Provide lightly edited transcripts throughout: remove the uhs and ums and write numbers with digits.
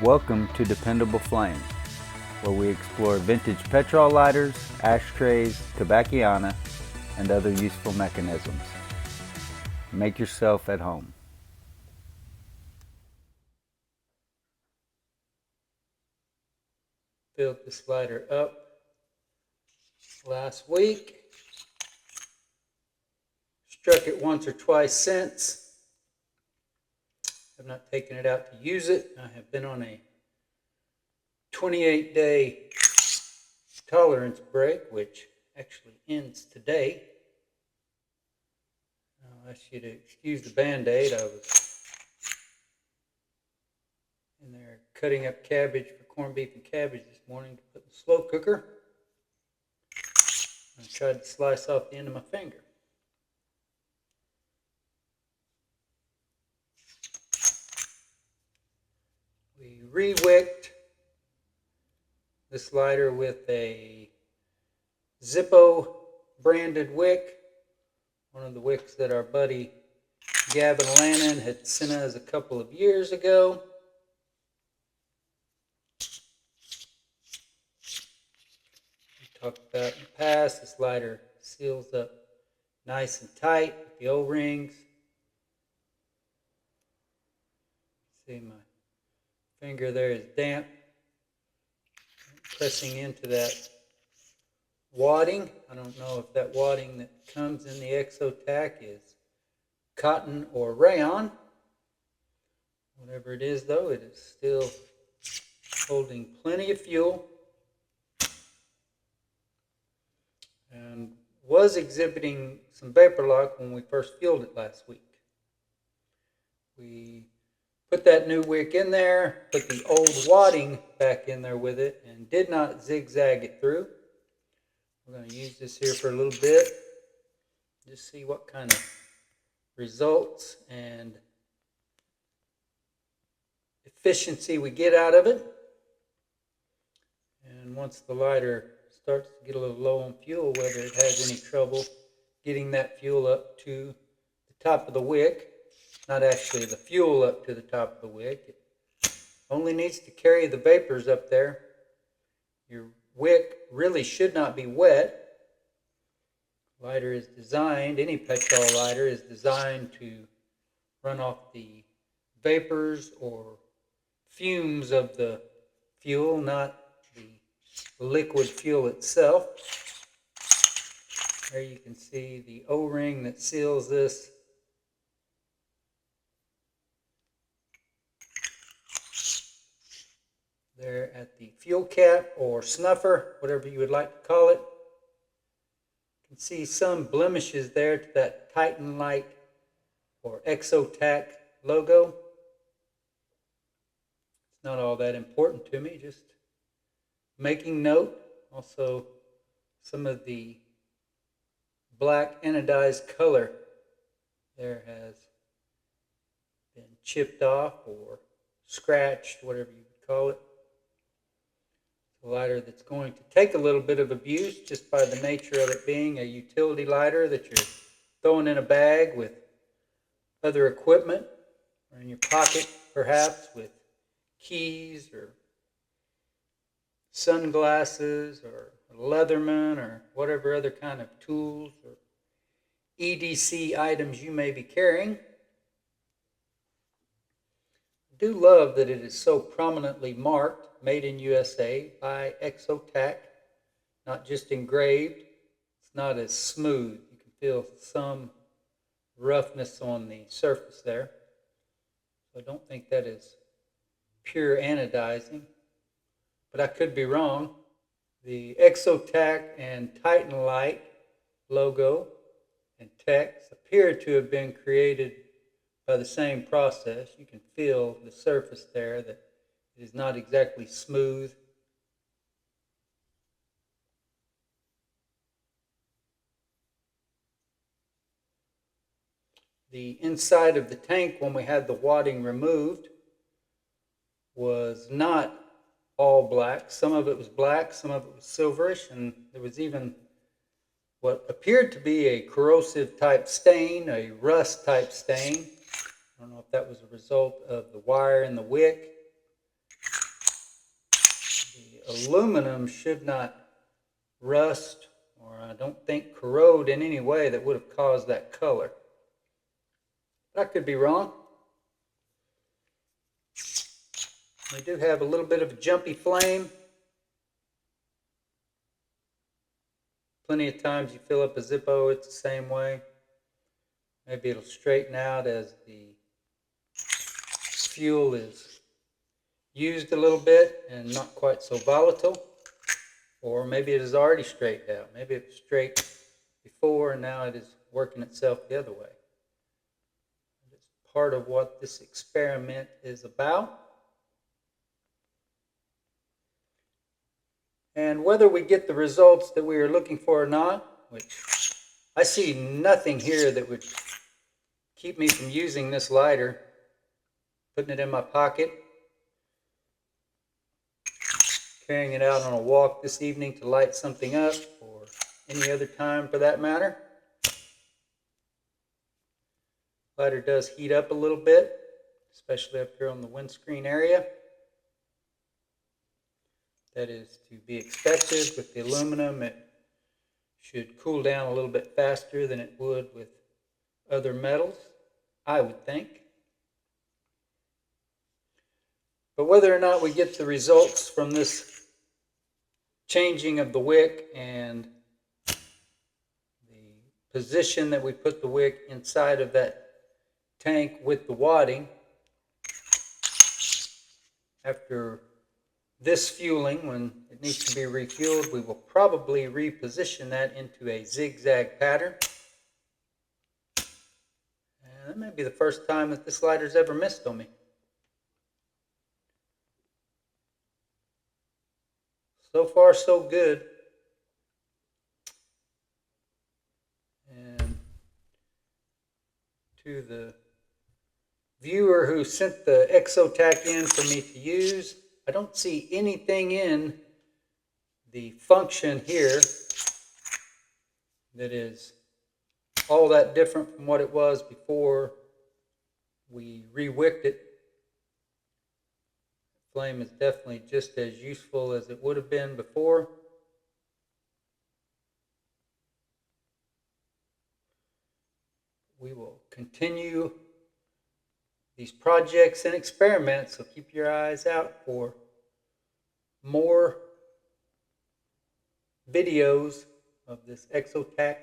Welcome to Dependable Flame, where we explore vintage petrol lighters, ashtrays, tobacconiana, and other useful mechanisms. Make yourself at home. Filled this lighter up last week. Struck it once or twice since. I've not taken it out to use it. I have been on a 28-day tolerance break, which actually ends today. I'll ask you to excuse the Band-Aid. I was in there cutting up cabbage for corned beef and cabbage this morning to put in the slow cooker. I tried to slice off the end of my finger. We re-wicked this lighter with a Zippo branded wick, one of the wicks that our buddy Gavin Lannon had sent us a couple of years ago. We talked about in the past, this lighter seals up nice and tight with the O-rings. See, my finger there is damp. Pressing into that wadding. I don't know if that wadding that comes in the Exotac is cotton or rayon. Whatever it is, though, it is still holding plenty of fuel and was exhibiting some vapor lock when we first fueled it last week. We put that new wick in there, put the old wadding back in there with it, and did not zigzag it through. We're going to use this here for a little bit, just see what kind of results and efficiency we get out of it. And once the lighter starts to get a little low on fuel, whether it has any trouble getting that fuel up to the top of the wick. Not actually the fuel up to the top of the wick. It only needs to carry the vapors up there. Your wick really should not be wet. Lighter is designed, any petrol lighter is designed to run off the vapors or fumes of the fuel, not the liquid fuel itself. There you can see the O-ring that seals this. There at the fuel cap or snuffer, whatever you would like to call it. You can see some blemishes there to that titanLIGHT or Exotac logo. It's not all that important to me, just making note. Also, some of the black anodized color there has been chipped off or scratched, whatever you would call it. A lighter that's going to take a little bit of abuse just by the nature of it being a utility lighter that you're throwing in a bag with other equipment, or in your pocket perhaps with keys or sunglasses or Leatherman or whatever other kind of tools or EDC items you may be carrying. I do love that it is so prominently marked Made in USA by Exotac, not just engraved. It's not as smooth. You can feel some roughness on the surface there. So I don't think that is pure anodizing, but I could be wrong. The Exotac and titanLIGHT logo and text appear to have been created by the same process. You can feel the surface there that it is not exactly smooth. The inside of the tank, when we had the wadding removed, was not all black. Some of it was black, some of it was silverish, and there was even what appeared to be a corrosive type stain, a rust type stain. I don't know if that was a result of the wire in the wick. aluminum should not rust, or I don't think corrode in any way that would have caused that color. But I could be wrong. We do have a little bit of a jumpy flame. Plenty of times you fill up a Zippo, it's the same way. Maybe it'll straighten out as the fuel is used a little bit and not quite so volatile. Or maybe it is already straightened out. Maybe it was straight before and now it is working itself the other way. It's part of what this experiment is about. And whether we get the results that we are looking for or not, which I see nothing here that would keep me from using this lighter, putting it in my pocket, carrying it out on a walk this evening to light something up, or any other time for that matter. Lighter does heat up a little bit, especially up here on the windscreen area. That is to be expected. With the aluminum, it should cool down a little bit faster than it would with other metals, I would think. But whether or not we get the results from this changing of the wick and the position that we put the wick inside of that tank with the wadding, after this fueling, when it needs to be refueled, we will probably reposition that into a zigzag pattern. And that may be the first time that this lighter's ever missed on me. So far, so good. And to the viewer who sent the Exotac in for me to use, I don't see anything in the function here that is all that different from what it was before we re-wicked it. The flame is definitely just as useful as it would have been before. We will continue these projects and experiments, so keep your eyes out for more videos of this Exotac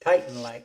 titanLIGHT.